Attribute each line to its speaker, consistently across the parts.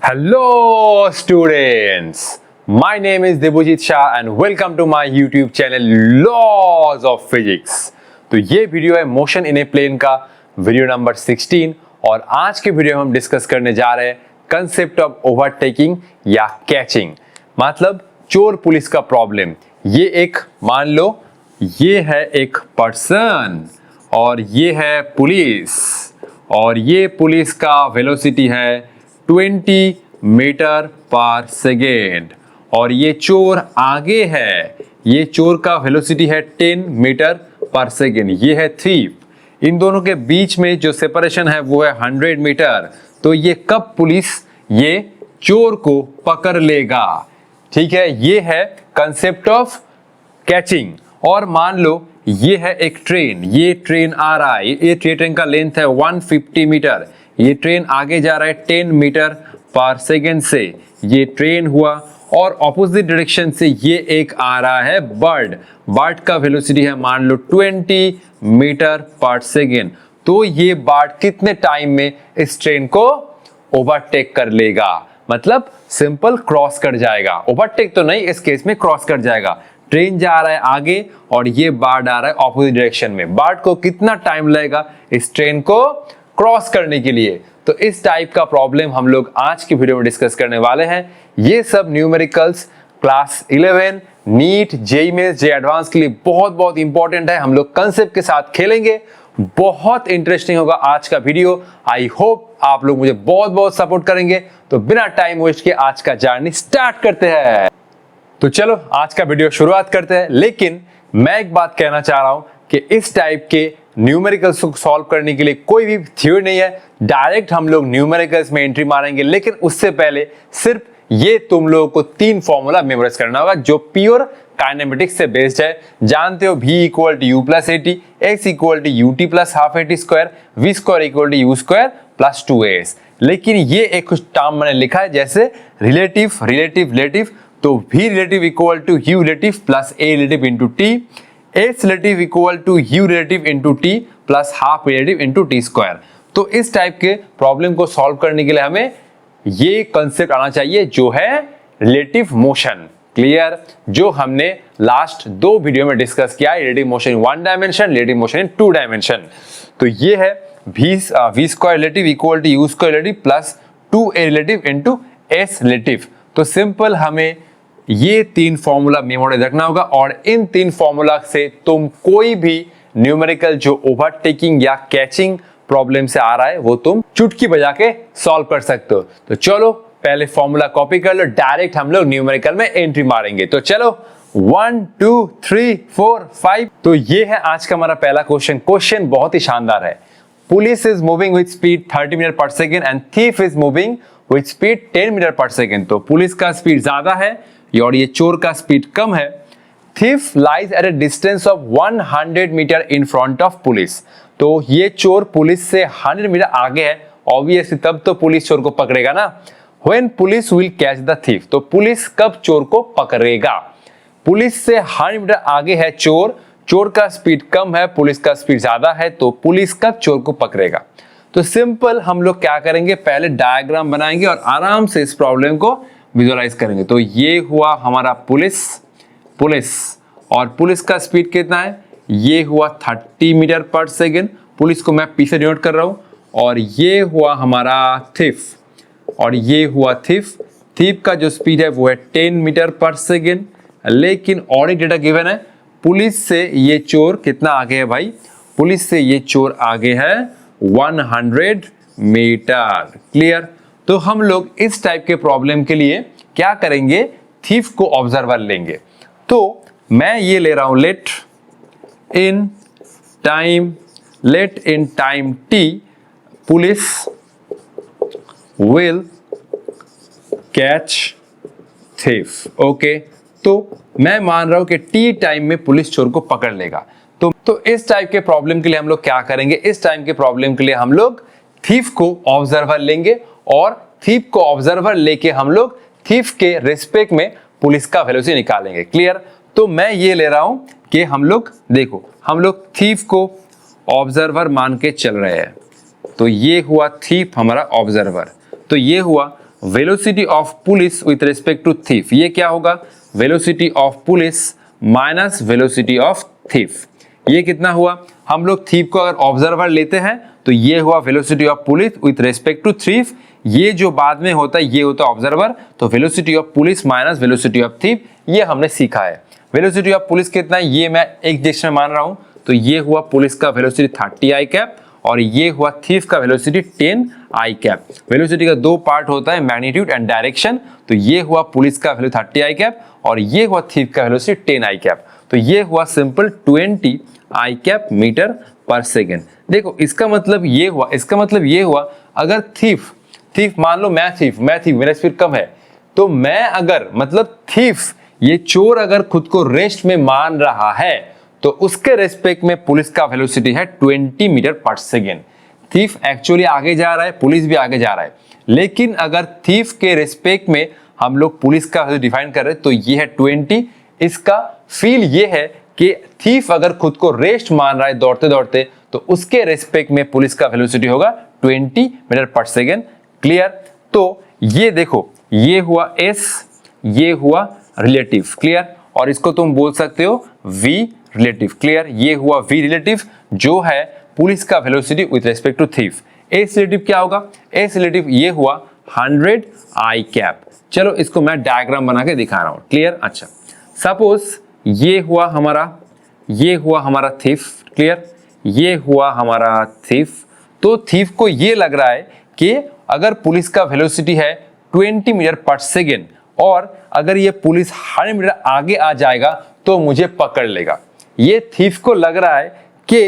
Speaker 1: Hello students, my name is Debojit Shah and welcome to my YouTube channel Laws of Physics। तो ये video है motion in A plane का video number 16 और आज के video में हम डिस्कस करने जा रहे हैं कंसेप्ट ऑफ ओवरटेकिंग या कैचिंग, मतलब चोर पुलिस का प्रॉब्लम। ये एक मान लो ये है एक पर्सन और ये है पुलिस और ये पुलिस का वेलोसिटी है 20 मीटर पर सेकेंड और ये चोर आगे है, ये चोर का वेलोसिटी है 10 मीटर पर सेकेंड। ये है थीफ, इन दोनों के बीच में जो सेपरेशन है वो है 100 मीटर। तो ये कब पुलिस ये चोर को पकड़ लेगा, ठीक है। ये है कंसेप्ट ऑफ कैचिंग। और मान लो ये है एक ट्रेन, ये ट्रेन आ रहा है, ये ट्रेन का लेंथ है 150 मीटर, ये ट्रेन आगे जा रहा है 10 मीटर पर सेकेंड से, ये ट्रेन हुआ। और ऑपोजिट डायरेक्शन से ये एक आ रहा है बर्ड का वेलोसिटी है मान लो 20 मीटर पर सेकेंड। तो ये बर्ड कितने टाइम में इस ट्रेन को ओवरटेक कर लेगा, मतलब सिंपल क्रॉस कर जाएगा। ओवरटेक तो नहीं, इस केस में क्रॉस कर जाएगा। ट्रेन जा रहा है आगे और ये बर्ड आ रहा है ऑपोजिट डायरेक्शन में। बर्ड को कितना टाइम लगेगा इस ट्रेन को क्रॉस करने के लिए। तो इस टाइप का प्रॉब्लम हम लोग आज की वीडियो में डिस्कस करने वाले हैं। ये सब numericals class 11 NEET JEE mains J advance के लिए बहुत इंपॉर्टेंट है। हम लोग कंसेप्ट के साथ खेलेंगे, बहुत इंटरेस्टिंग होगा आज का वीडियो। आई होप आप लोग मुझे बहुत सपोर्ट करेंगे। तो बिना टाइम वेस्ट के आज का जर्नी स्टार्ट करते हैं। तो चलो आज का वीडियो शुरुआत करते हैं। लेकिन मैं एक बात कहना चाह रहा हूं कि इस टाइप के न्यूमेरिकल्स को सॉल्व करने के लिए कोई भी थ्योरी नहीं है, डायरेक्ट हम लोग न्यूमेरिकल्स में एंट्री मारेंगे। लेकिन उससे पहले सिर्फ ये तुम लोगों को 3 फॉर्मूला मेमोराइज करना होगा जो प्योर काइनेमेटिक्स से बेस्ड है। जानते हो V = U + AT, X = UT + ½ AT², V² = U² + 2AS। लेकिन ये एक कुछ टर्म मैंने लिखा है जैसे रिलेटिव, तो V relative = U relative + A relative × T, S relative = U relative × T + ½ relative × T²। तो इस टाइप के प्रॉब्लम को सॉल्व करने के लिए हमें ये कंसेप्ट आना चाहिए जो है रिलेटिव मोशन। क्लियर, जो हमने लास्ट 2 वीडियो में डिस्कस किया है, relative motion in 1 dimension, relative motion in 2 dimension. तो ये है V² relative = U² relative + 2A relative × S relative। तो सिंपल हमें ये 3 फॉर्मूला मेमोराइज रखना होगा और इन 3 फॉर्मूला से तुम कोई भी न्यूमेरिकल जो ओवरटेकिंग या कैचिंग प्रॉब्लम से आ रहा है वो तुम चुटकी बजा के सॉल्व कर सकते हो। तो चलो पहले फॉर्मूला कॉपी कर लो, डायरेक्ट हम लोग न्यूमेरिकल में एंट्री मारेंगे। तो चलो 1 2 3 4 5। तो ये है आज का हमारा पहला क्वेश्चन बहुत ही शानदार है। Police is moving with speed 30 metre पर second and thief is moving with speed 10 metre पर सेकेंड। तो पुलिस का स्पीड ज्यादा है और ये चोर का स्पीड कम है। Thief lies at a distance of 100 metre in front of police. तो ये चोर पुलिस से 100 मीटर आगे है, ऑब्वियसली तब तो पुलिस चोर को पकड़ेगा ना। When police will catch the thief, तो पुलिस कब चोर को पकड़ेगा। पुलिस से 100 मीटर आगे है चोर का स्पीड कम है, पुलिस का स्पीड ज्यादा है, तो पुलिस कब चोर को पकड़ेगा। तो सिंपल हम लोग क्या करेंगे, पहले डायग्राम बनाएंगे और आराम से इस प्रॉब्लम को विजुअलाइज करेंगे। तो ये हुआ हमारा पुलिस और पुलिस का स्पीड कितना है, ये हुआ 30 मीटर पर सेकेंड। पुलिस को मैं पी से डिनोट कर रहा हूं। और ये हुआ हमारा थीफ और ये हुआ थीफ का जो स्पीड है वो है 10 मीटर पर सेकेंड। लेकिन और एक डेटा गिवन है, पुलिस से ये चोर कितना आगे है भाई, पुलिस से ये चोर आगे है 100 मीटर। क्लियर। तो हम लोग इस टाइप के प्रॉब्लम के लिए क्या करेंगे, थीफ को ऑब्जर्वर लेंगे। तो मैं ये ले रहा हूं let in time t police will catch thief. Okay, तो मैं मान रहा हूं कि t टाइम में पुलिस चोर को पकड़ लेगा। तो इस टाइप के प्रॉब्लम के लिए हम लोग क्या करेंगे, इस टाइम के प्रॉब्लम के लिए हम लोग थीफ को ऑब्जर्वर लेंगे और थीफ को ऑब्जर्वर लेके हम लोग थीफ के रिस्पेक्ट में पुलिस का वेलोसिटी निकालेंगे। क्लियर। तो मैं ये ले रहा हूं कि हम लोग देखो, हम लोग थीफ को ऑब्जर्वर मान के चल रहे हैं। तो ये हुआ थीफ हमारा ऑब्जर्वर। तो ये हुआ velocity of police with respect to thief, ये क्या होगा, velocity of police minus velocity of thief. ये कितना हुआ, हम लोग थीफ को अगर ऑब्जर्वर लेते हैं तो ये हुआ velocity of police with respect to thief, ये जो बाद में होता है ये होता है ऑब्जर्वर, तो velocity of police minus velocity of thief, ये हमने सीखा है। वेलोसिटी ऑफ पुलिस कितना है, ये मैं एक डायरेक्शन में मान रहा हूं, तो ये हुआ पुलिस का वेलोसिटी 30 आई कैप और ये हुआ थीफ का वेलोसिटी 10 आई कैप। वेलोसिटी का दो पार्ट होता है, मैग्नीट्यूड एंड डायरेक्शन, तो ये हुआ पुलिस का वेलोसिटी 30 आई कैप और ये हुआ थीफ का वेलोसिटी 10 आई कैप, तो ये हुआ सिंपल 20 आई कैप मीटर पर सेकेंड। देखो इसका मतलब ये हुआ, इसका मतलब ये हुआ अगर थीफ मान लो मैं थीफ मेरा स्पीड कम है, तो मैं अगर मतलब थीफ ये चोर अगर खुद को रेस्ट में मान रहा है तो उसके रेस्पेक्ट में पुलिस का वेलोसिटी है 20 मीटर पर सेकेंड। थीफ एक्चुअली आगे जा रहा है, पुलिस भी आगे जा रहा है, लेकिन अगर थीफ के रेस्पेक्ट में हम लोग पुलिस का डिफाइन कर रहे हैं तो ये है 20। इसका फील ये है कि थीफ अगर खुद को रेस्ट मान रहा है दौड़ते दौड़ते तो उसके रेस्पेक्ट में पुलिस का वेलोसिटी होगा 20 मीटर पर सेकेंड। क्लियर, तो ये देखो ये हुआ एस, ये हुआ रिलेटिव, क्लियर, और इसको तुम बोल सकते हो वी रिलेटिव, क्लियर, ये हुआ वी रिलेटिव जो है पुलिस का velocity with respect to thief. S relative क्या होगा, एस रिलेटिव ये हुआ 100 आई कैप। चलो इसको मैं डायग्राम बना के दिखा रहा हूं, क्लियर। अच्छा सपोज ये हुआ हमारा थीफ, क्लियर, ये हुआ हमारा थीफ, तो थीफ को ये लग रहा है कि अगर पुलिस का वेलोसिटी है 20 मीटर पर सेकेंड और अगर ये पुलिस 100 मीटर आगे आ जाएगा तो मुझे पकड़ लेगा। ये थीफ को लग रहा है कि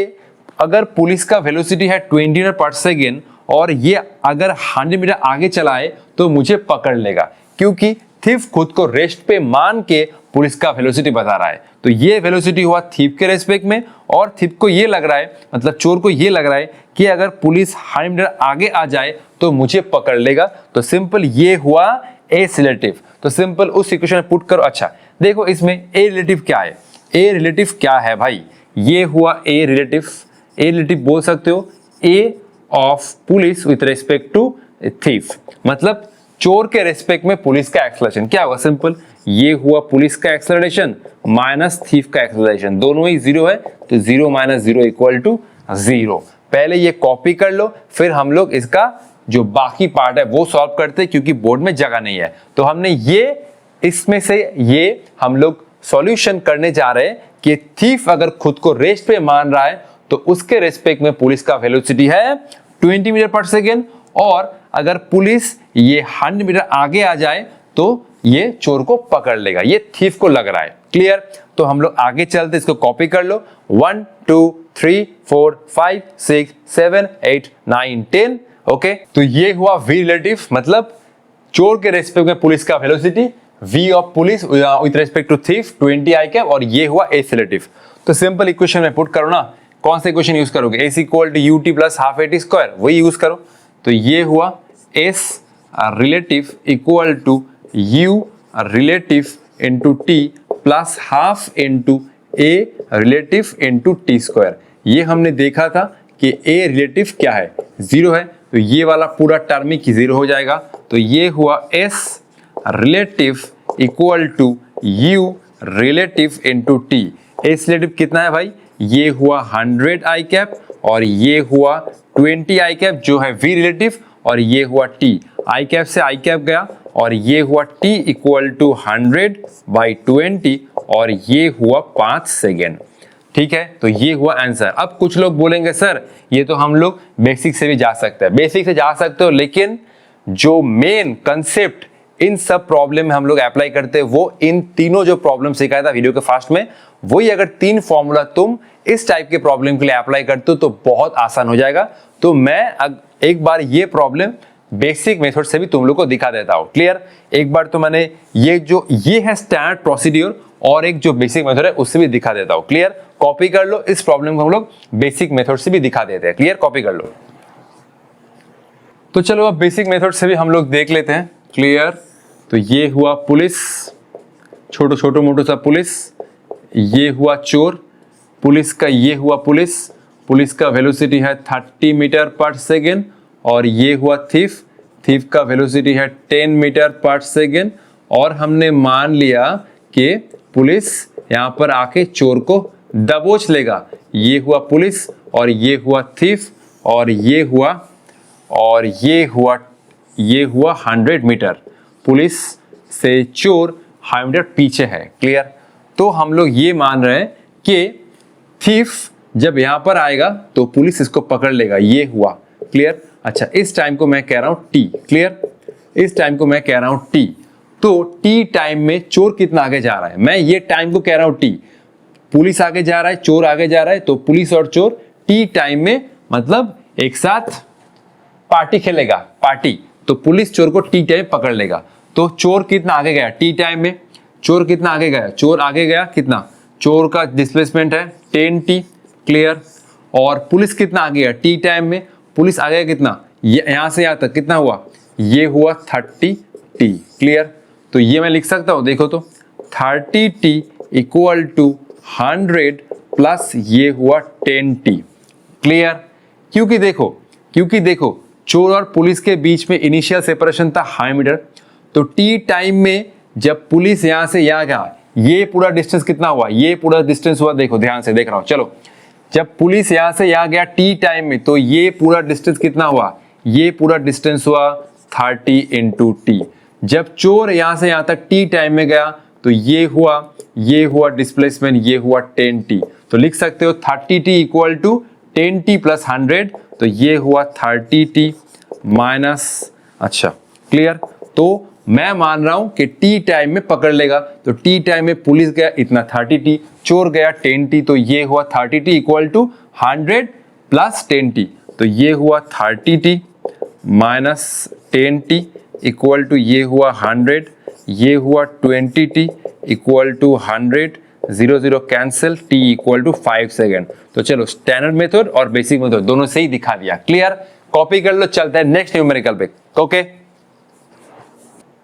Speaker 1: अगर पुलिस का वेलोसिटी है 20 मीटर पर सेकेंड और ये अगर 100 मीटर आगे चलाए तो मुझे पकड़ लेगा, क्योंकि थीफ खुद को रेस्ट पे मान के पुलिस का वेलोसिटी बता रहा है। तो ये वेलोसिटी हुआ थीफ के रेस्पेक्ट में और थीफ को ये लग रहा है, मतलब चोर को ये लग रहा है कि अगर पुलिस 100 मीटर आगे आ जाए तो मुझे पकड़ लेगा, तो सिंपल ये हुआ एस रिलेटिव। तो सिंपल उस इक्वेशन में पुट करो। अच्छा देखो इसमें ए रिलेटिव क्या है, ए रिलेटिव क्या है भाई, ये हुआ ए रिलेटिव। ए रिलेटिव बोल सकते हो A of police with respect to thief, मतलब चोर के रेस्पेक्ट में पुलिस का एक्सेलरेशन क्या होगा, सिंपल ये हुआ पुलिस का एक्सेलरेशन माइनस थीफ का एक्सेलरेशन, दोनों ही जीरो है तो 0 माइनस 0 इक्वल टू 0। पहले ये कॉपी कर लो, फिर हम लोग इसका जो बाकी पार्ट है वो सॉल्व करते हैं, क्योंकि बोर्ड में जगह नहीं है। तो हमने ये इसमें से ये हम लोग सॉल्यूशन करने जा रहे हैं कि थीफ अगर खुद को रेस्ट पे मान रहा है तो उसके रेस्पेक्ट में पुलिस का वेलोसिटी है 20 मीटर पर सेकेंड और अगर पुलिस ये 100 मीटर आगे आ जाए तो ये चोर को पकड़ लेगा, ये थीफ को लग रहा है। क्लियर, तो हम लोग आगे चलते, इसको कॉपी कर लो। 1 2 3 4 5 6 7 8 9 10। ओके, तो ये हुआ वी रिलेटिव, मतलब चोर के रेस्पेक्ट में पुलिस का velocity, v of police with respect to thief 20 i cap, और ये हुआ एस रिलेटिव। तो सिंपल इक्वेशन में पुट करो ना, कौन सा इक्वेशन यूज करोगे, s equal to u t plus half a t square, वही यूज करो। तो ये हुआ s relative equal to u relative into t plus half into a relative into t square. ये हमने देखा था कि ए रिलेटिव क्या है, 0 है, तो ये वाला पूरा टर्म ही 0 हो जाएगा। तो ये हुआ s relative equal to u relative into t. S relative कितना है भाई, ये हुआ 100 आई कैप और ये हुआ 20 आई कैप जो है वी रिलेटिव, और ये हुआ टी, आई कैप से आई कैप गया और ये हुआ टी इक्वल टू 100 बाई 20 और ये हुआ 5 सेकेंड। ठीक है, तो ये हुआ आंसर। अब कुछ लोग बोलेंगे सर ये तो हम लोग बेसिक से भी जा सकते हैं, बेसिक से जा सकते हो, लेकिन जो मेन कंसेप्ट इन सब प्रॉब्लम में हम लोग अप्लाई करते हैं वो इन तीनों जो प्रॉब्लम सिखाया था वीडियो के फास्ट में, वही अगर 3 फॉर्मूला तुम इस टाइप के प्रॉब्लम के लिए अप्लाई करते हो तो बहुत आसान हो जाएगा। तो मैं एक बार ये प्रॉब्लम बेसिक मेथड से भी तुम लोग को दिखा देता हूं। क्लियर, एक बार तो मैंने ये है स्टैंडर्ड प्रोसीड्यूर और एक जो बेसिक मेथड है उससे भी दिखा देता हूं। क्लियर, कॉपी कर लो, इस प्रॉब्लम को हम लोग बेसिक मेथड से भी दिखा देते हैं। क्लियर, कॉपी कर लो। तो चलो अब बेसिक मेथड से भी हम लोग देख लेते हैं। क्लियर, तो ये हुआ पुलिस, छोटो मोटो सा पुलिस, ये हुआ चोर, पुलिस का ये हुआ पुलिस का वेलोसिटी है 30 मीटर पर सेकेंड, और ये हुआ थीफ थीफ का वेलोसिटी है 10 मीटर पर सेकेंड, और हमने मान लिया कि पुलिस यहाँ पर आके चोर को दबोच लेगा। ये हुआ पुलिस, और ये हुआ थीफ, और ये हुआ 100 मीटर। पुलिस से चोर 100 मीटर पीछे है। क्लियर? तो हम लोग ये मान रहे हैं कि थीफ जब यहां पर आएगा तो पुलिस इसको पकड़ लेगा। ये हुआ। क्लियर? अच्छा, इस टाइम को मैं कह रहा हूं टी। क्लियर? इस टाइम को मैं कह रहा हूं टी। तो टी टाइम में चोर कितना आगे जा रहा है, मैं ये टाइम को कह रहा हूं टी। पुलिस आगे जा रहा है, चोर आगे जा रहा है, तो पुलिस और चोर टी टाइम में मतलब एक साथ पार्टी खेलेगा। पार्टी, तो पुलिस चोर को टी टाइम पकड़ लेगा। तो चोर कितना आगे गया टी टाइम में? चोर कितना आगे गया? चोर आगे गया कितना? चोर का डिस्प्लेसमेंट है 10t। क्लियर? और पुलिस कितना आगे गया टी टाइम में? पुलिस आगे कितना? यहां से यहां तक कितना हुआ? ये हुआ 30t। क्लियर? तो ये मैं लिख सकता हूं, देखो तो 30t इक्वल टू 100 प्लस ये हुआ 10t। क्लियर? क्योंकि देखो चोर और पुलिस के बीच में इनिशियल सेपरेशन था 100 मीटर। तो टी टाइम में जब पुलिस यहां से यहां गया, ये पूरा डिस्टेंस कितना हुआ? ये पूरा डिस्टेंस हुआ, देखो ध्यान से देख रहा हूं। चलो, जब पुलिस यहां से यहां गया टी टाइम में, तो ये पूरा डिस्टेंस कितना हुआ? ये पूरा डिस्टेंस हुआ 30 इंटू टी। जब चोर यहां से यहां तक टी टाइम में गया, तो ये हुआ डिस्प्लेसमेंट, ये हुआ 10t। तो लिख सकते हो 30t equal to 10t plus 100, तो ये हुआ 30t माइनस। अच्छा, क्लियर? तो मैं मान रहा हूं कि टी टाइम में पकड़ लेगा। तो टी टाइम में पुलिस गया इतना 30t, चोर गया 10t, तो ये हुआ 30t equal to 100 plus 10t। तो ये हुआ 30t minus 10t equal to ये हुआ 100, ये हुआ 20t equal to 100, 0 cancel, t equal to 5 second. तो चलो, स्टैंडर्ड मेथड और बेसिक मेथड दोनों से ही दिखा दिया। क्लियर? कॉपी कर लो, चलते हैं नेक्स्ट न्यूमेरिकल पे। ओके,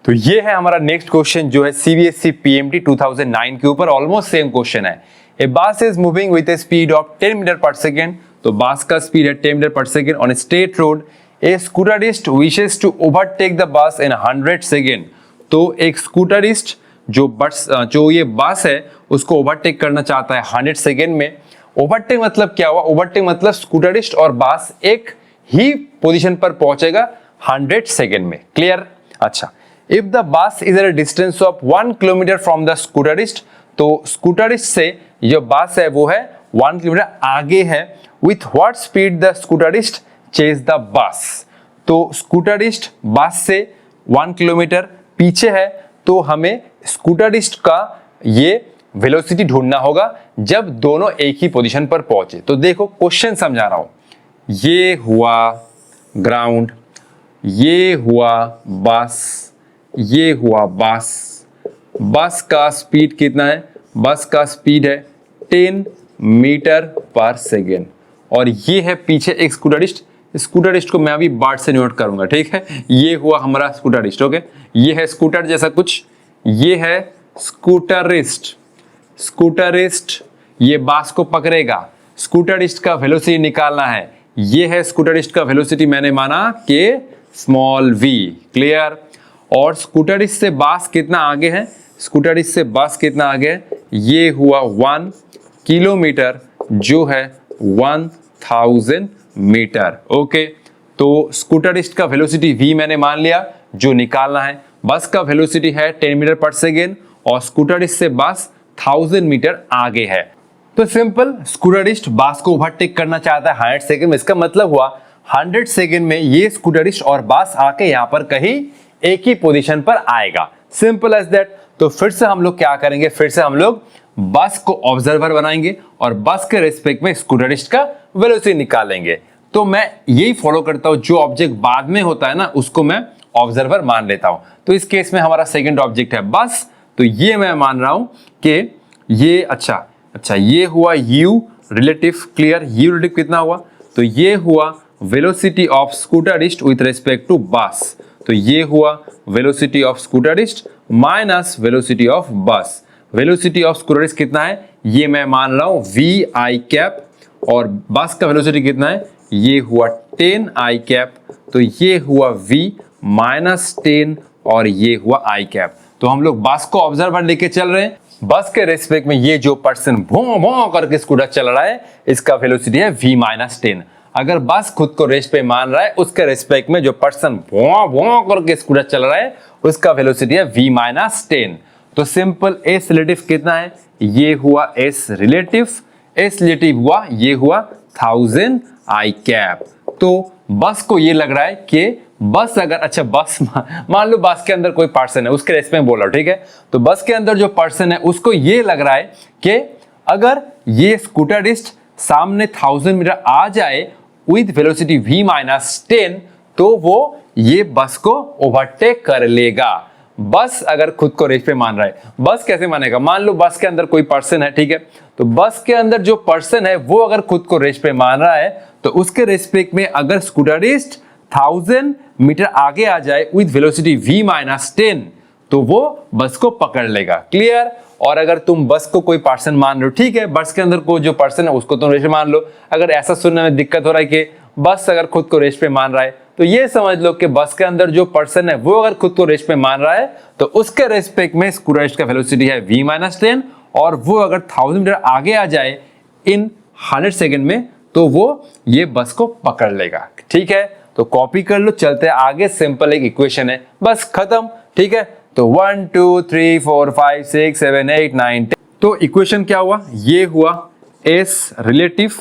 Speaker 1: तो ये है हमारा नेक्स्ट क्वेश्चन जो है सीबीएसई पीएमटी 2009 के ऊपर। ऑलमोस्ट सेम क्वेश्चन है। A bus is moving with a speed of 10 metre पर सेकेंड। तो बस का स्पीड है 10 मीटर पर second on a straight road. A scooterist wishes to overtake the bus in 100 second. तो एक स्कूटरिस्ट जो ये बस है उसको ओवरटेक करना चाहता है 100 सेकेंड में। ओवरटेक मतलब क्या हुआ? ओवरटेक मतलब स्कूटरिस्ट और बस एक ही पोजीशन पर पहुंचेगा 100 सेकेंड में। क्लियर? अच्छा, if the bus is at a distance of 1 kilometre from the scooterist, तो स्कूटरिस्ट से जो बस है वो है 1 किलोमीटर आगे है। With what speed the scooterist chase the bus. तो स्कूटरिस्ट बस से 1 किलोमीटर पीछे है, तो हमें स्कूटरिस्ट का ये वेलोसिटी ढूंढना होगा जब दोनों एक ही पोजीशन पर पहुंचे। तो देखो, क्वेश्चन समझा रहा हूं। ये हुआ ग्राउंड, ये हुआ बस, ये हुआ बस। बस का स्पीड कितना है? बस का स्पीड है 10 मीटर पर सेकेंड, और ये है पीछे एक स्कूटरिस्ट। स्कूटरिस्ट को मैं अभी बार्ड से नोट करूंगा, ठीक है? ये हुआ हमारा स्कूटरिस्ट। ओके, ये है स्कूटर जैसा कुछ, ये है स्कूटरिस्ट। स्कूटरिस्ट ये बस को पकड़ेगा, स्कूटरिस्ट का वेलोसिटी निकालना है। ये है स्कूटरिस्ट का वेलोसिटी, मैंने माना कि स्मॉल v। क्लियर? और स्कूटरिस्ट से बस कितना आगे है? स्कूटरिस्ट से बस कितना आगे है? ये हुआ 1 किलोमीटर जो है 1000 मीटर। ओके, तो स्कूटरिस्ट का वेलोसिटी v मैंने मान लिया जो निकालना है। बस का वेलोसिटी है 10 मीटर पर सेकेंड, और स्कूटरिस्ट से बस 1000 मीटर आगे है। तो सिंपल, स्कूटरिस्ट बस को ओवरटेक करना चाहता है 100 सेकेंड में। इसका मतलब हुआ 100 सेकेंड में ये स्कूटरिस्ट और बस आके यहां पर कहीं एक ही पोजीशन पर आएगा। Simple as that. तो फिर से हम लोग क्या करेंगे? फिर से हम लोग बस को ऑब्जर्वर बनाएंगे और बस के रिस्पेक्ट में स्कूटरिस्ट का वेलोसिटी निकालेंगे। तो मैं यही फॉलो करता हूं, जो ऑब्जेक्ट बाद में होता है ना उसको मैं ऑब्जर्वर मान लेता हूं। तो इस केस में हमारा सेकंड ऑब्जेक्ट है बस, तो ये मैं मान रहा हूं कि ये अच्छा ये हुआ u relative. Clear? u relative कितना हुआ? तो ये हुआ velocity of scooterist with respect to bus. तो ये हुआ velocity of scooterist minus velocity of bus. Velocity of scooterist कितना है? ये मैं मान रहा हूं vi कैप, और बस का वेलोसिटी कितना है? ये हुआ 10 i कैप। तो ये हुआ v -10 और ये हुआ आई कैप। तो हम लोग बस को ऑब्जर्वर लेके चल रहे हैं। बस के रेस्पेक्ट में ये जो पर्सन भों भों करके स्कूटर चल रहा है, इसका वेलोसिटी है v-10। अगर बस खुद को रेस्ट पे मान रहा है, उसके रेस्पेक्ट में जो पर्सन भों भों करके स्कूटर चल रहा है, उसका वेलोसिटी है v-10। तो सिंपल एस रिलेटिव कितना है, ये हुआ एस रिलेटिव हुआ, ये हुआ 1000 आई कैप। तो बस को ये लग रहा है कि बस अगर, अच्छा बस मान लो बस के अंदर कोई पर्सन है, उसके रेस्पेक्ट में बोल रहा हूं, ठीक है। तो बस के अंदर जो पर्सन है उसको ये लग रहा है कि अगर ये स्कूटरिस्ट सामने 1000 मीटर आ जाए विद वेलोसिटी v-10, तो वो ये बस को ओवरटेक कर लेगा। बस अगर खुद को रेस पे मान रहा है, बस कैसे मानेगा, मान लो बस के अंदर कोई पर्सन है, ठीक है। तो बस के अंदर जो पर्सन है वो अगर खुद को रेस पे मान रहा है, तो उसके रेस्पेक्ट में अगर स्कूटरिस्ट 1000 मीटर आगे आ जाए विद वेलोसिटी v-10, तो वो बस को पकड़ लेगा। क्लियर। और अगर तुम बस को कोई पर्सन मान रहे हो, ठीक है, बस के अंदर कोई जो पर्सन है उसको तुम रेस पे मान लो। अगर ऐसा सुनने में दिक्कत हो रहा है कि बस अगर खुद को रेस पे मान रहा है, तो ये समझ लो कि बस के अंदर जो पर्सन है वो अगर खुद को रेस पे मान रहा है, तो उसके रेस्पेक्ट में स्कूटरिस्ट का वेलोसिटी है v-10, और वो अगर 1000 मीटर आगे आ जाए इन 100 सेकेंड में, तो वो ये बस को पकड़ लेगा। ठीक है, तो कॉपी कर लो, चलते हैं आगे। सिंपल एक इक्वेशन है, बस खत्म। ठीक है, तो 1 2 3 4 5 6 7 8 9 10। तो इक्वेशन क्या हुआ, ये हुआ एस रिलेटिव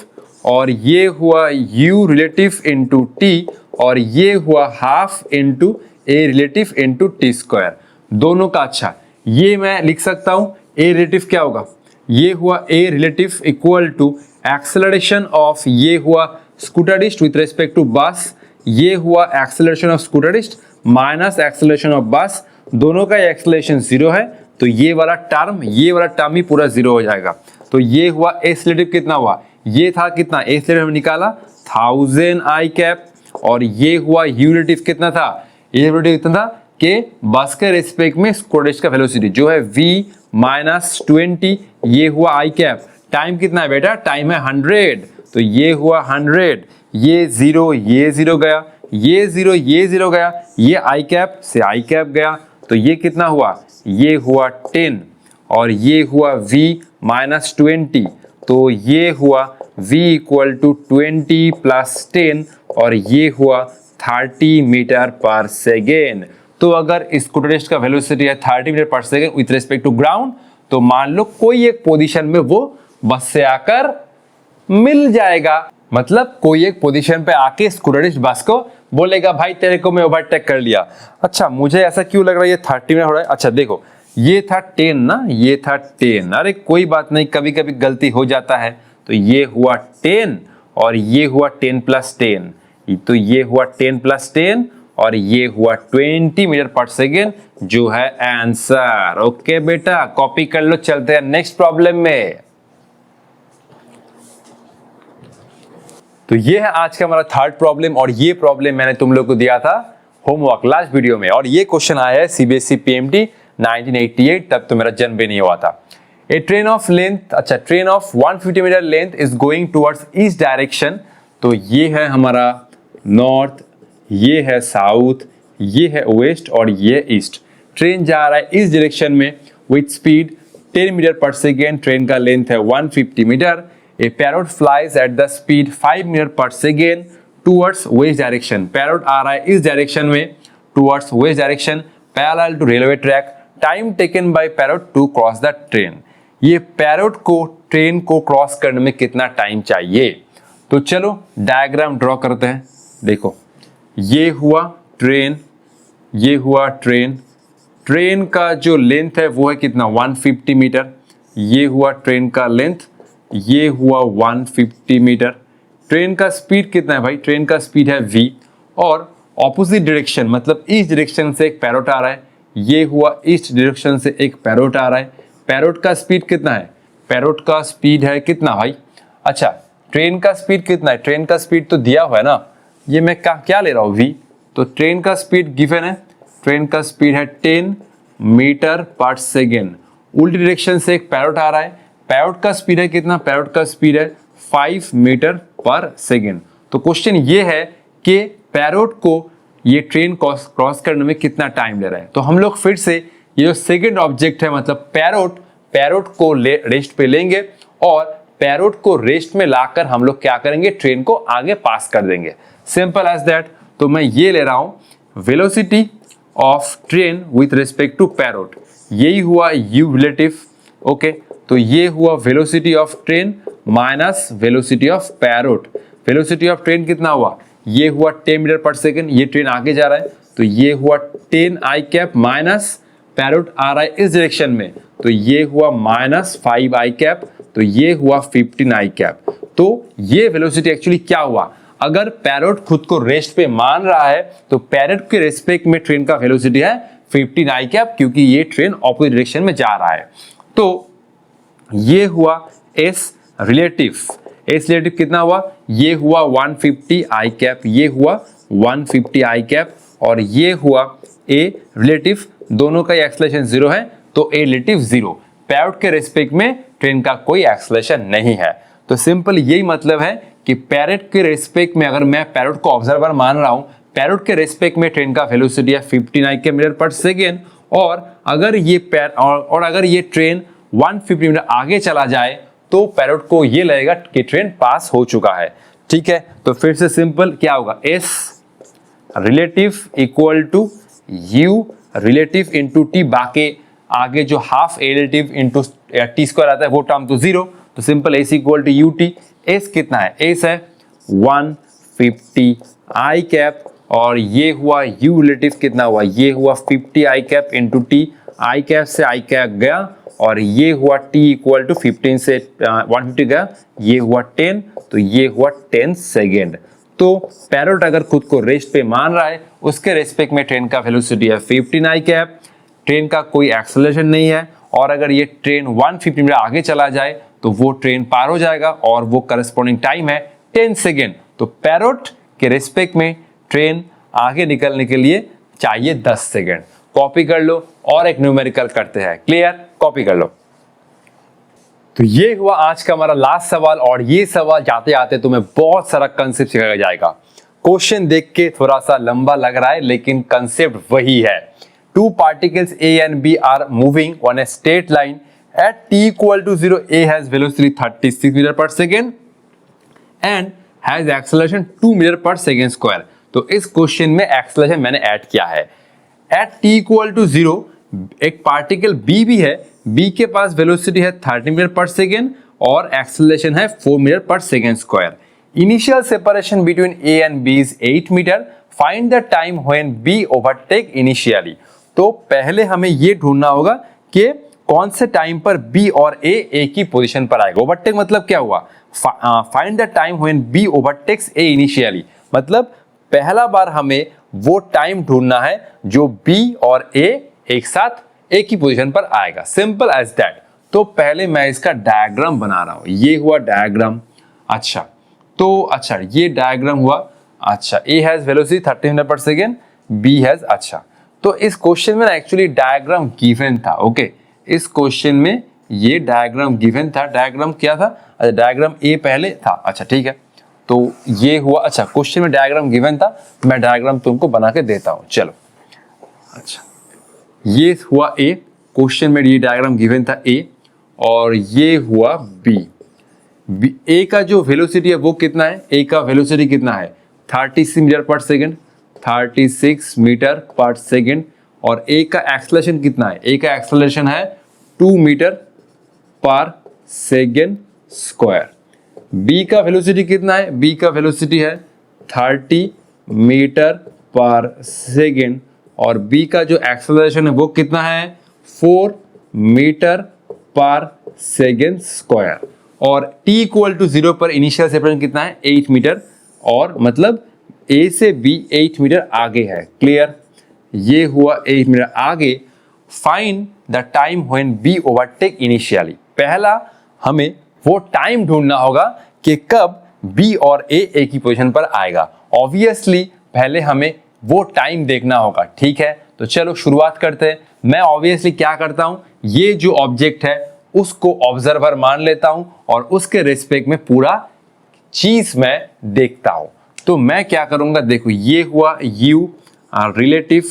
Speaker 1: और ये हुआ u रिलेटिव इंटू टी, और ये हुआ half into a relative into t square, दोनों का। अच्छा, ये मैं लिख सकता हूं, ए रिलेटिव क्या होगा, ये हुआ A relative equal to acceleration of, ये हुआ scooterist with respect to bus, ये हुआ acceleration of scooterist minus acceleration of bus, दोनों का एक्सेलरेशन 0 है, तो ये वाला टर्म ही पूरा 0 हो जाएगा। तो ये हुआ एस रिलेटिव कितना हुआ, ये था कितना, एस रिलेटिव निकाला 1000 आई कैप, और ये हुआ यू रिलेटिव कितना था, ये रिलेटिव कितना था कि बस के रेस्पेक्ट में स्कूटरिस्ट का वेलोसिटी जो है v-20, ये हुआ आई कैप। टाइम कितना है बेटा, टाइम है 100, तो ये हुआ 100, ये 0 गया, ये 0 गया, ये आई कैप से आई कैप गया, तो ये कितना हुआ, ये हुआ 10, और ये हुआ v-20, तो ये हुआ v इक्वल टू 20 प्लस 10, और ये हुआ 30 मीटर पर सेकेंड। तो अगर स्कूटरिस्ट का वेलोसिटी है 30 मीटर पर second with respect to ground, तो मान लो कोई एक पोजीशन में वो बस से आकर मिल जाएगा, मतलब कोई एक पोजीशन पे आके स्कूटरिस्ट बस को बोलेगा भाई तेरे को मैं ओवरटेक कर लिया। अच्छा, मुझे ऐसा क्यों लग रहा है ये 30 में हो रहा है, अच्छा देखो ये था 10 ना, ये था 10, अरे कोई बात नहीं, कभी कभी गलती हो जाता है। तो ये हुआ 10 और ये हुआ 10 प्लस 10, तो ये हुआ 10 प्लस 10 और ये हुआ 20 मीटर पर सेकेंड, जो है आंसर। ओके बेटा, कॉपी कर लो, चलते हैं नेक्स्ट प्रॉब्लम में। तो ये है आज का हमारा थर्ड प्रॉब्लम, और ये प्रॉब्लम मैंने तुम लोग को दिया था होमवर्क लास्ट वीडियो में, और ये क्वेश्चन आया है सीबीएसई पीएमटी 1988, तब तो मेरा जन्म भी नहीं हुआ था। ए ट्रेन ऑफ लेंथ, अच्छा train of 150 metre length is going towards east direction, तो ये है हमारा नॉर्थ, ये है साउथ, ये है वेस्ट और ये ईस्ट। ट्रेन जा रहा है इस डायरेक्शन में विथ स्पीड 10 मीटर पर सेकेंड, ट्रेन का लेंथ है 150 metre. A parrot flies at the speed 5 metre पर second towards west direction, parrot आ रहा है इस डायरेक्शन में towards west direction parallel to railway track. Time taken by parrot to cross the train, ये parrot को train को cross करने में कितना टाइम चाहिए। तो चलो डायग्राम ड्रॉ करते हैं। देखो ये हुआ ट्रेन, ये हुआ ट्रेन, ट्रेन का जो लेंथ है वो है कितना 150 मीटर, ये हुआ ट्रेन का लेंथ, ये हुआ 150 मीटर। ट्रेन का स्पीड कितना है भाई, ट्रेन का स्पीड है v, और ऑपोजिट डायरेक्शन मतलब इस डायरेक्शन से एक पैरोट आ रहा है, ये हुआ इस डायरेक्शन से एक पैरोट आ रहा है। पैरोट का स्पीड कितना है, पैरोट का स्पीड है कितना भाई, अच्छा ट्रेन का स्पीड कितना है, ट्रेन का स्पीड तो दिया हुआ है ना, ये मैं क्या ले रहा हूँ v, तो ट्रेन का स्पीड गिवन है, ट्रेन का स्पीड है 10 मीटर पर सेकेंड। उल्टी डायरेक्शन से एक पैरोट आ रहा है, पैरोट का स्पीड है कितना, पैरोट का स्पीड है 5 मीटर पर सेकेंड। तो क्वेश्चन ये है कि पैरोट को ये ट्रेन क्रॉस करने में कितना टाइम ले रहा है। तो हम लोग फिर से ये जो सेकंड ऑब्जेक्ट है मतलब पैरोट को रेस्ट पे लेंगे और पैरोट को रेस्ट में लाकर हम लोग क्या करेंगे, ट्रेन को आगे पास कर देंगे। Simple as that. तो मैं ये ले रहा हूं velocity of train with respect to parrot, यही हुआ u रिलेटिव। ओके, तो ये हुआ velocity of train minus velocity of parrot. Velocity of train कितना हुआ, ये हुआ 10 मीटर पर सेकेंड, ये ट्रेन आगे जा रहा है तो ये हुआ 10 आई कैप माइनस पैरोट आ रहा है इस डायरेक्शन में तो ये हुआ माइनस 5 आई कैप, तो ये हुआ 15 आई कैप। तो ये वेलोसिटी एक्चुअली क्या हुआ, अगर पैरोट खुद को रेस्ट पे मान रहा है तो पैरोट के रेस्पेक्ट में ट्रेन का वेलोसिटी है 15 आई कैप, क्योंकि ये ट्रेन ऑपोजिट डायरेक्शन में जा रहा है। तो ये हुआ एस रिलेटिव। एस रिलेटिव कितना हुआ, ये हुआ 150 आई कैप, ये हुआ 150 आई कैप और ये हुआ ए रिलेटिव। दोनों का एक्सेलरेशन 0 है तो ए रिलेटिव 0। पैरोट के रेस्पेक्ट में ट्रेन का कोई एक्सेलरेशन नहीं है। तो सिंपल यही मतलब है कि पैरोट के रेस्पेक्ट में अगर मैं पैरोट को ऑब्जर्वर मान रहा हूं, पैरोट के रेस्पेक्ट में ट्रेन का वेलोसिटी है 15 किलोमीटर पर सेकेंड और अगर ये ट्रेन 150 मीटर आगे चला जाए तो पैरोट को ये लगेगा कि ट्रेन पास हो चुका है। ठीक है, तो फिर से सिंपल क्या होगा, s relative equal to u relative into t, बाकी आगे जो half a relative into t square आता है वो टर्म तो 0, तो simple s equal to u t. S कितना है, एस है 150 आई कैप और ये हुआ यू रिलेटिव कितना हुआ, ये हुआ 50 आई कैप इंटू टी, आई कैप से आई कैप गया और ये हुआ t इक्वल टू 15 से 150 गया, ये हुआ 10, तो ये हुआ 10 सेकेंड। तो पैरोट अगर खुद को रेस्ट पे मान रहा है, उसके रेस्पेक्ट में ट्रेन का वेलोसिटी है 15 आई कैप, ट्रेन का कोई एक्सेलरेशन नहीं है और अगर ये ट्रेन 150 मीटर आगे चला जाए तो वो ट्रेन पार हो जाएगा और वो करस्पॉन्डिंग टाइम है 10 सेकेंड। तो पैरोट के रेस्पेक्ट में ट्रेन आगे निकलने के लिए चाहिए 10 सेकेंड। कॉपी कर लो और एक न्यूमेरिकल करते हैं। क्लियर, कॉपी कर लो। तो ये हुआ आज का हमारा लास्ट सवाल और ये सवाल जाते आते तुम्हें बहुत सारा कंसेप्ट सिखाया जाएगा। क्वेश्चन देख के थोड़ा सा लंबा लग रहा है लेकिन कंसेप्ट वही है। Two particles A and B are moving on a straight line at t equal to 0. A has velocity 36 meter per second and has acceleration 2 meter per second square. तो इस क्वेश्चन में एक्सेलरेशन मैंने add किया है। Eight t equal to 0 एक particle B भी है, B के पास वेलोसिटी है 30 मीटर पर सेकेंड और एक्सेलरेशन है 4 मीटर पर second square. Initial separation between A and B is 8 metre. Find the time when B overtake initially. तो पहले हमें ये ढूंढना होगा कि कौन से टाइम पर B और A एक ही पोजीशन पर आएगा। ओवरटेक मतलब क्या हुआ, find the time when B overtakes A initially, मतलब पहला बार हमें वो टाइम ढूंढना है जो B और A एक साथ एक ही पोजीशन पर आएगा। Simple as that. तो पहले मैं इसका डायग्राम बना रहा हूं। ये हुआ डायग्राम। अच्छा ये डायग्राम हुआ। अच्छा, A हैज वेलोसिटी 30 मीटर पर सेकेंड, B हैज, अच्छा तो इस क्वेश्चन में ना एक्चुअली डायग्राम गिवन था। ओके, इस क्वेश्चन में ये डायग्राम गिवन था। डायग्राम क्या था, अच्छा डायग्राम A पहले था। अच्छा ठीक है, तो ये हुआ। अच्छा, क्वेश्चन में डायग्राम गिवन था, मैं डायग्राम तुमको बना के देता हूं। चलो, अच्छा ये हुआ A, क्वेश्चन में ये डायग्राम गिवन था A और ये हुआ B। A का जो वेलोसिटी है वो कितना है, A का वेलोसिटी कितना है 36 मीटर पर सेकेंड, 36 मीटर पर सेकेंड और A का एक्सेलरेशन कितना है, A का एक्सेलरेशन है 2 मीटर पर सेकेंड स्क्वायर। B का वेलोसिटी कितना है, B का वेलोसिटी है 30 मीटर पर सेकेंड और B का जो एक्सेलरेशन है वो कितना है 4 मीटर पर सेकेंड स्क्वायर और t इक्वल टू 0 पर इनिशियल सेपरेशन कितना है 8 मीटर और मतलब A से B 8 मीटर आगे है। क्लियर, ये हुआ 8 मीटर आगे। Find the time when B overtake initially. पहला हमें वो टाइम ढूंढना होगा कि कब B और A एक ही पोजीशन पर आएगा। ऑब्वियसली पहले हमें वो टाइम देखना होगा। ठीक है, तो चलो शुरुआत करते हैं। मैं ऑब्वियसली क्या करता हूं, ये जो ऑब्जेक्ट है उसको ऑब्जर्वर मान लेता हूं और उसके रिस्पेक्ट में पूरा चीज मैं देखता हूं। तो मैं क्या करूंगा, देखो ये हुआ U रिलेटिव,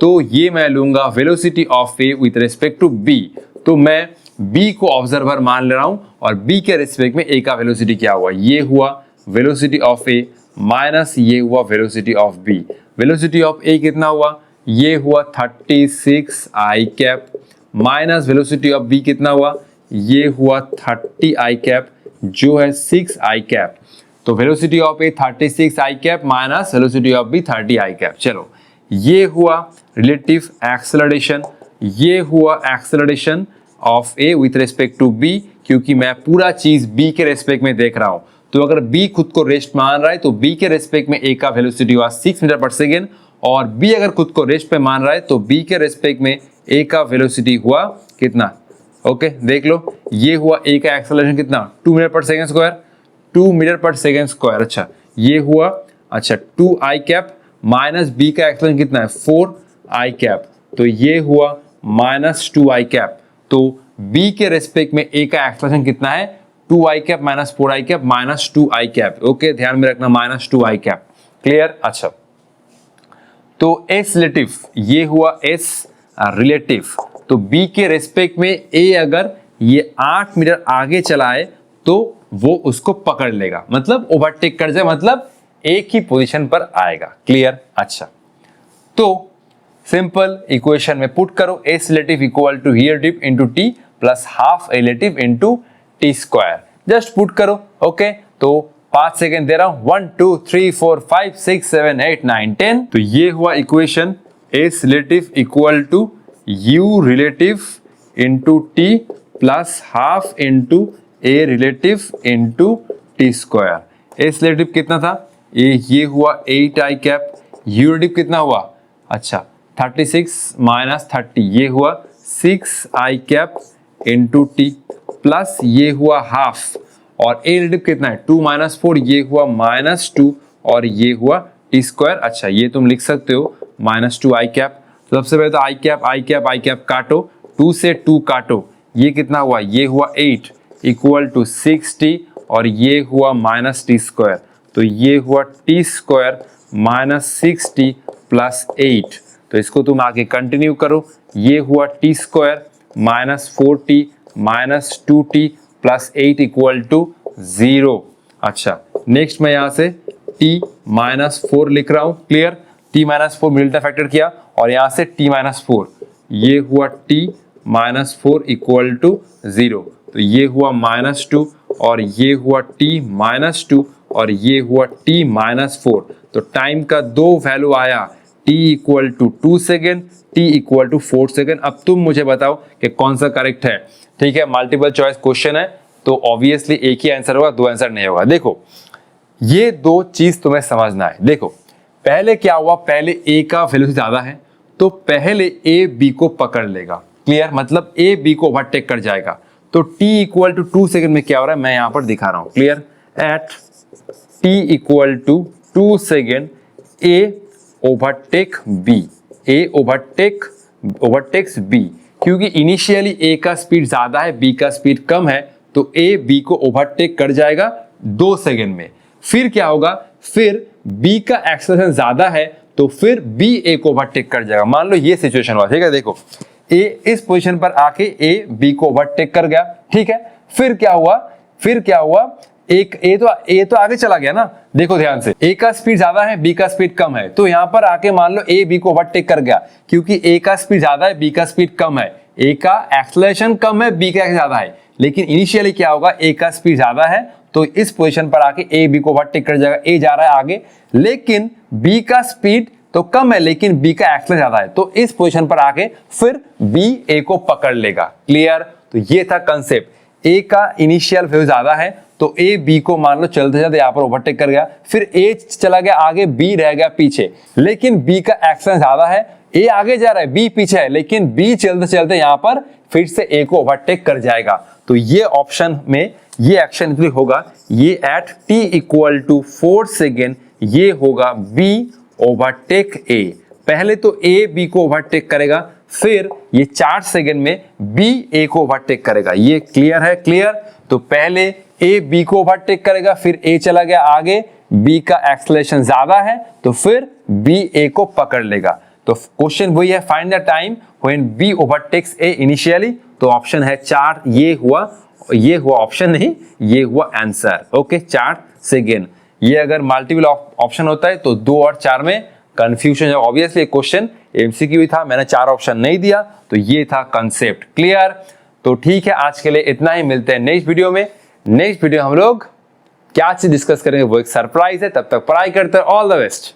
Speaker 1: तो ये मैं लूंगा velocity of A with respect to B. तो मैं बी को ऑब्जर्वर मान ले रहा हूं और बी के रिस्पेक्ट में ए का वेलोसिटी क्या हुआ, ये हुआ वेलोसिटी ऑफ ए माइनस ये हुआ velocity of B. Velocity of A कितना हुआ, ये हुआ 36 आई cap minus velocity of B कितना हुआ, ये हुआ 30 आई कैप जो है 6 आई कैप। तो velocity of A 36 I cap minus velocity of B 30 i cap. चलो ये हुआ रिलेटिव एक्सेलरेशन, ये हुआ acceleration of A with respect to B, क्योंकि मैं पूरा चीज बी के रेस्पेक्ट में देख रहा हूं। तो अगर बी खुद को रेस्ट मान रहा है तो बी के रेस्पेक्ट में ए का वेलोसिटी हुआ 6 मीटर पर सेकेंड, और बी अगर खुद को रेस्ट पे मान रहा है तो बी के रेस्पेक्ट में ए का वेलोसिटी हुआ कितना, ओके देख लो, ये हुआ ए का एक्सेलरेशन कितना 2 मीटर पर सेकेंड स्क्वायर, 2 मीटर पर सेकेंड स्क्वायर। अच्छा ये हुआ, अच्छा 2 आई कैप माइनस बी का एक्सेलरेशन कितना है 4 आई कैप, तो ये हुआ माइनस 2 आई कैप। तो बी के रेस्पेक्ट में ए का एक्सेलरेशन कितना है 2 आई कैप माइनस 4 आई कैप माइनस 2 आई कैप। ओके ध्यान में रखना माइनस 2 आई कैप, क्लियर। अच्छा तो एस रिलेटिव, ये हुआ एस रिलेटिव, तो बी के रेस्पेक्ट में ए अगर ये 8 मीटर आगे चला है तो वो उसको पकड़ लेगा, मतलब ओवरटेक कर जाए, मतलब एक ही पोजीशन पर आएगा, क्लियर। अच्छा तो सिंपल इक्वेशन में पुट करो, s relative equal to here dip into t plus half a relative into t square, just put करो। ओके तो 5 सेकेंड दे रहा हूं, 1 2 3 4 5 6 7 8 9 10। तो ये हुआ equation s relative equal to u relative into t plus half into a relative into t square. S relative कितना था, ये हुआ 8 आई कैप, यू रिलेटिव कितना हुआ, अच्छा 36 माइनस 30, ये हुआ 6 i cap into t plus ये हुआ हाफ, और ए रिलेटिव कितना है 2 माइनस 4, ये हुआ माइनस 2 और ये हुआ टी स्क्वायर। अच्छा ये तुम लिख सकते हो माइनस 2 आई कैप। तो सबसे पहले तो आई कैप आई कैप आई कैप काटो, 2 से 2 काटो, ये कितना हुआ, ये हुआ 8 इक्वल टू 6t और ये हुआ माइनस टी स्क्वायर, तो ये हुआ t square minus 6t plus 8। तो इसको तुम आगे कंटिन्यू करो, ये हुआ t square minus 4t minus 2t plus 8 equal to 0। अच्छा नेक्स्ट मैं यहां से t माइनस 4 लिख रहा हूं, clear. t minus 4 middle factor किया और यहां से t माइनस 4, ये हुआ t माइनस 4 इक्वल टू 0, तो ये हुआ माइनस 2 और ये हुआ t माइनस 2 और ये हुआ t माइनस 4। तो टाइम का दो वैल्यू आया, t equal to 2 second, t equal to 4 second. अब तुम मुझे बताओ कि कौन सा करेक्ट है, ठीक है। मल्टीपल चॉइस क्वेश्चन है तो ऑब्वियसली एक ही आंसर होगा, दो आंसर नहीं होगा। देखो ये दो चीज तुम्हें समझना है। देखो पहले क्या हुआ, पहले a का वेलोसिटी ज्यादा है तो पहले a b को पकड़ लेगा, क्लियर, मतलब a b को ओवरटेक कर जाएगा। तो t इक्वल टू 2 सेकेंड में क्या हो रहा है मैं यहां पर दिखा रहा हूं, clear. At t equal to 2 second a overtake b, a overtakes b, क्योंकि इनिशियली a का स्पीड ज्यादा है b का स्पीड कम है, तो a b को ओवरटेक कर जाएगा 2 सेकेंड में। फिर क्या होगा, फिर b का एक्सेलरेशन ज्यादा है तो फिर b a को ओवरटेक कर जाएगा। मान लो ये सिचुएशन हुआ, ठीक है। देखो a इस पोजीशन पर आके a b को ओवरटेक कर गया, ठीक है। फिर क्या हुआ, एक a तो आगे चला गया ना, देखो ध्यान से, a का स्पीड ज्यादा है b का स्पीड कम है, तो यहां पर आके मान लो a b को ओवरटेक कर गया, क्योंकि a का स्पीड ज्यादा है b का स्पीड कम है, a का एक्सेलरेशन कम है b का ज्यादा है। लेकिन इनिशियली क्या होगा, a का स्पीड ज्यादा है तो इस पोजीशन पर आके a b को ओवरटेक कर जाएगा, a जा रहा है आगे, लेकिन b का स्पीड तो कम है लेकिन b का एक्सेलरेशन ज्यादा है, तो इस पोजीशन पर आके फिर b a को पकड़ लेगा, क्लियर। तो ये था कंसेप्ट, a का इनिशियल वेलोसिटी ज्यादा है तो a b को मान लो चलते चलते यहाँ पर ओवरटेक कर गया, फिर a चला गया आगे, b रह गया पीछे, लेकिन b का एक्सेलरेशन ज्यादा है, a आगे जा रहा है b पीछे है, लेकिन b चलते चलते यहाँ पर फिर से a को ओवरटेक कर जाएगा। तो ये ऑप्शन में ये एक्शन इसलिए होगा, ये at t equal to 4 second ये होगा b ओवरटेक a। पहले तो a b को ओवरटेक करेगा, फिर ये 4 सेकेंड में b a को ओवरटेक करेगा। ये क्लियर है, क्लियर। तो पहले a b को ओवरटेक करेगा, फिर a चला गया आगे, बी का एक्सेलरेशन ज्यादा है तो फिर बी ए को पकड़ लेगा। तो क्वेश्चन वही है, find the time when B overtakes A initially. तो ऑप्शन है 4, ये हुआ ऑप्शन नहीं, ये हुआ आंसर। Okay, 4 second. ये अगर मल्टीपल ऑप्शन होता है तो 2 और 4 में कंफ्यूजन है। ऑब्वियसली क्वेश्चन एमसीक्यू भी था, मैंने 4 ऑप्शन नहीं दिया, तो ये था कंसेप्ट। क्लियर? तो ठीक है, आज के लिए इतना ही। मिलते हैं नेक्स्ट वीडियो में। नेक्स्ट वीडियो हम लोग क्या चीज डिस्कस करेंगे वो एक सरप्राइज है। तब तक पढ़ाई करते हैं। All the best.